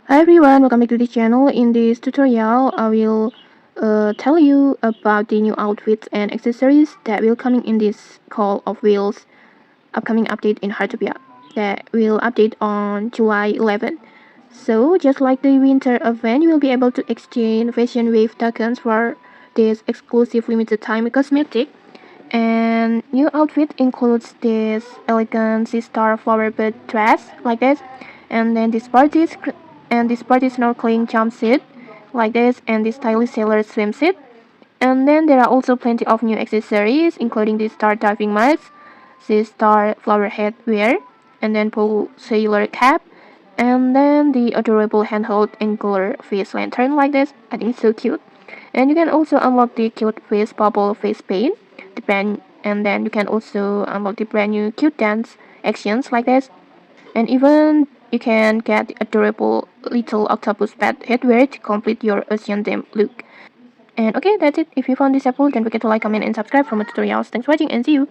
Hi everyone, welcome back to the channel. In this tutorial, I will tell you about the new outfits and accessories that will coming in this Call of Wheels upcoming update in Heartopia that will update on July 11. So just like the winter event, you will be able to exchange FashionWave tokens for this exclusive limited time cosmetic. And new outfit includes this elegant sea-star flower bed dress like this, and then this party snorkeling jumpsuit like this, and this stylish sailor swimsuit. And then there are also plenty of new accessories, including the star diving mask, the star flower headwear, and then pool sailor cap, and then the adorable handheld angular face lantern like this. I think it's so cute. And you can also unlock the cute face bubble face paint, and then you can also unlock the brand new cute dance actions like this. And even you can get the adorable little octopus pet headwear to complete your Ocean theme look. And okay, that's it. If you found this helpful, don't forget to like, comment, and subscribe for more tutorials. Thanks for watching and see you!